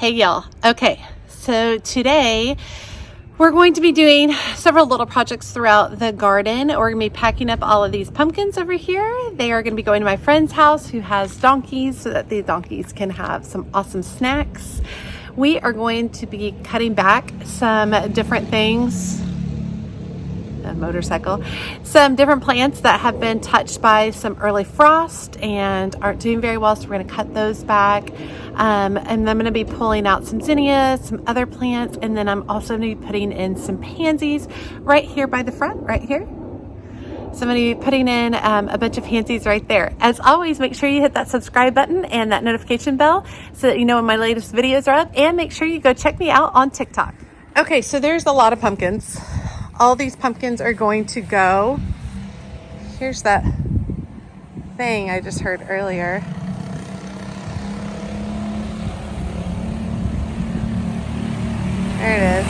Hey y'all. Okay, so today we're going to be doing several little projects throughout the garden. We're going to be packing up all of these pumpkins over here. They are going to be going to my friend's house who has donkeys so that the donkeys can have some awesome snacks. We are going to be cutting back some different things. A motorcycle, some different plants that have been touched by some early frost and aren't doing very well, so we're going to cut those back, and I'm going to be pulling out some zinnias, some other plants, and then I'm also going to be putting in some pansies right here by the front, right here. So I'm going to be putting in a bunch of pansies right there. As always, make sure you hit that subscribe button and that notification bell so that you know when my latest videos are up, and make sure you go check me out on TikTok. Okay, so there's a lot of pumpkins. All these pumpkins are going to go. Here's that thing I just heard earlier. There it is.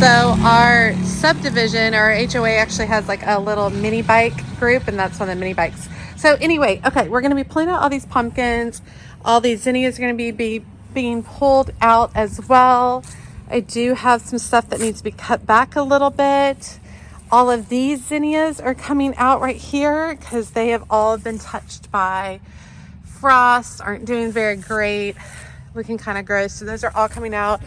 So our subdivision, our HOA actually has like a little mini bike group, and that's one of the mini bikes. So anyway, okay, we're going to be pulling out all these pumpkins. All these zinnias are going to be being pulled out as well. I do have some stuff that needs to be cut back a little bit. All of these zinnias are coming out right here because they have all been touched by frost, aren't doing very great, looking kind of gross. So those are all coming out.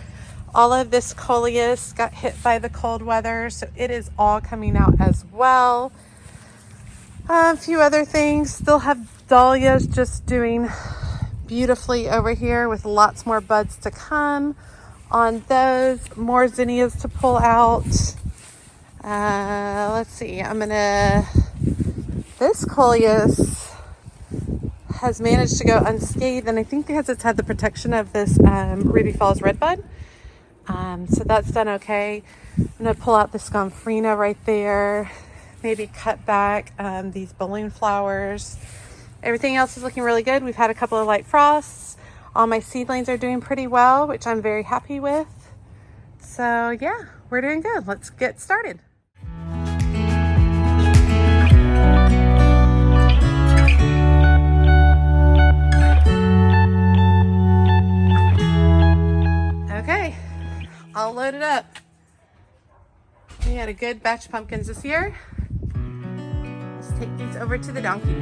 All of this coleus got hit by the cold weather, so it is all coming out as well. A few other things. Still have dahlias just doing beautifully over here with lots more buds to come on those. More zinnias to pull out. Let's see, this coleus has managed to go unscathed, and I think because it's had the protection of this Ruby Falls redbud. So that's done okay. I'm gonna pull out this gomphrena right there. Maybe cut back these balloon flowers. Everything else is looking really good. We've had a couple of light frosts. All my seedlings are doing pretty well, which I'm very happy with. So yeah, we're doing good. Let's get started. Okay, all loaded up. We had a good batch of pumpkins this year. Let's take these over to the donkeys.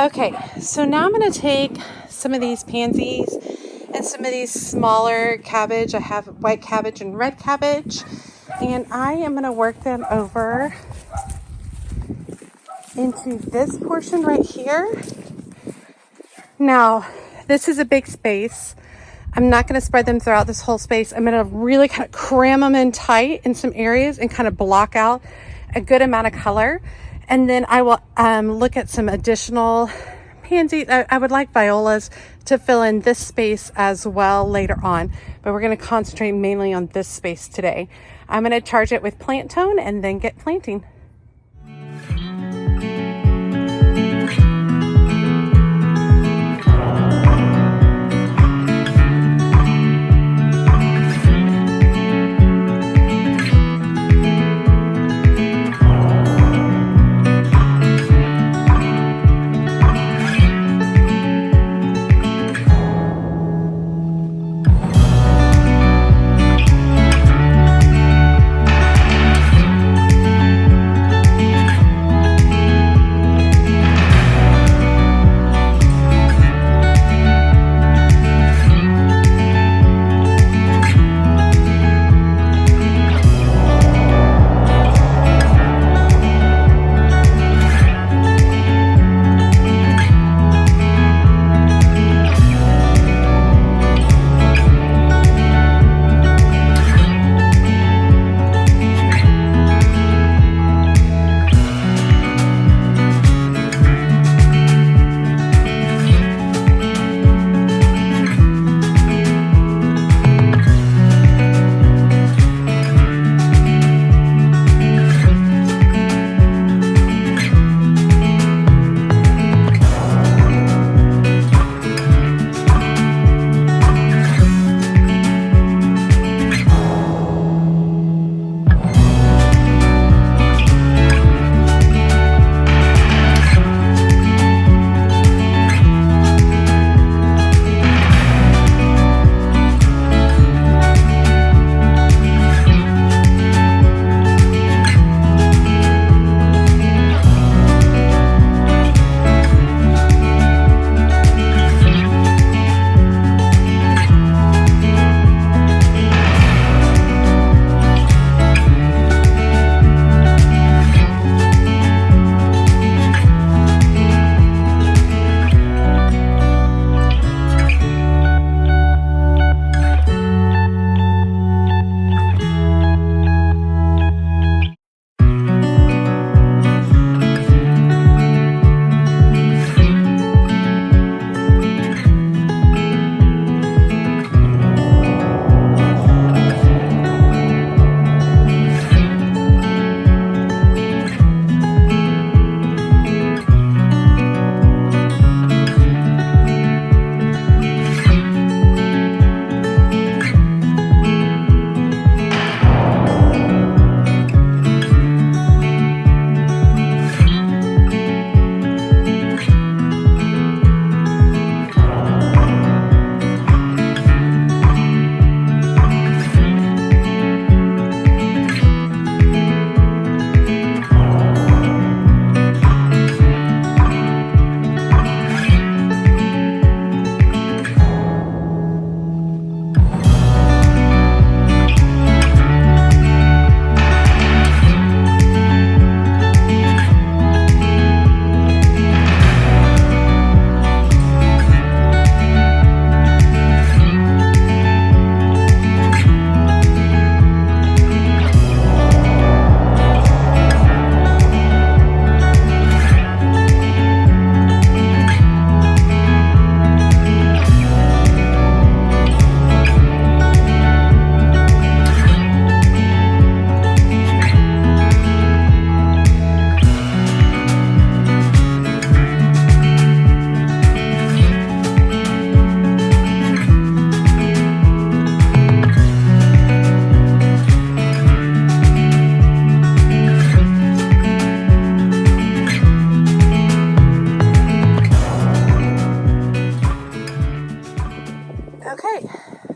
Okay, so now I'm going to take some of these pansies and some of these smaller cabbage. I have white cabbage and red cabbage, and I am going to work them over into this portion right here. Now, this is a big space. I'm not going to spread them throughout this whole space. I'm going to really kind of cram them in tight in some areas and kind of block out a good amount of color. And then I will look at some additional pansies. I would like violas to fill in this space as well later on, but we're going to concentrate mainly on this space today. I'm going to charge it with plant tone and then get planting.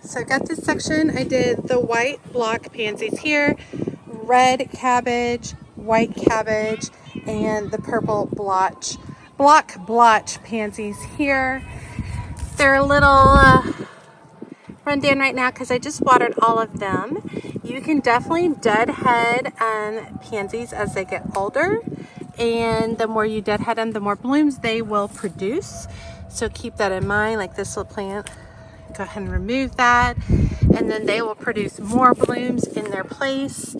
So I got this section. I did the white block pansies here, red cabbage, white cabbage, and the purple blotch block blotch pansies here. They're a little run down right now because I just watered all of them. You can definitely deadhead pansies as they get older, and the more you deadhead them, the more blooms they will produce. So keep that in mind. Like this little plant, go ahead and remove that, and then they will produce more blooms in their place.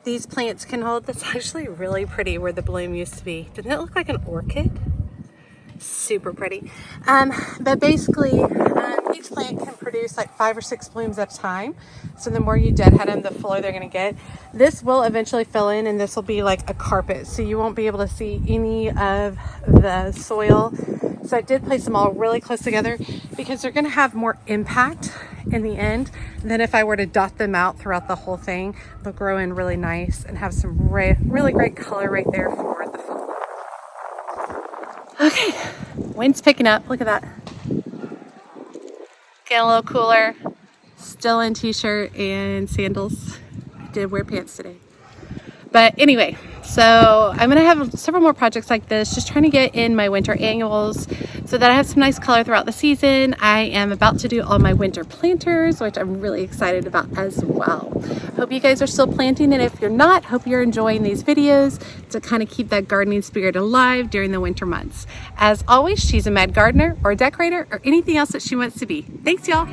These plants can hold, that's actually really pretty where the bloom used to be. Doesn't it look like an orchid? Super pretty. But basically each plant can produce like 5 or 6 blooms at a time. So the more you deadhead them, the fuller they're going to get. This will eventually fill in, and this will be like a carpet, so you won't be able to see any of the soil. So I did place them all really close together because they're going to have more impact in the end than if I were to dot them out throughout the whole thing. They'll grow in really nice and have some really great color right there for the fall. Okay, wind's picking up. Look at that. Getting a little cooler. Still in t-shirt and sandals. I did wear pants today. But anyway, so I'm gonna have several more projects like this, just trying to get in my winter annuals so that I have some nice color throughout the season. I am about to do all my winter planters, which I'm really excited about as well. Hope you guys are still planting, and if you're not, hope you're enjoying these videos to kind of keep that gardening spirit alive during the winter months. As always, she's a mad gardener or a decorator or anything else that she wants to be. Thanks, y'all.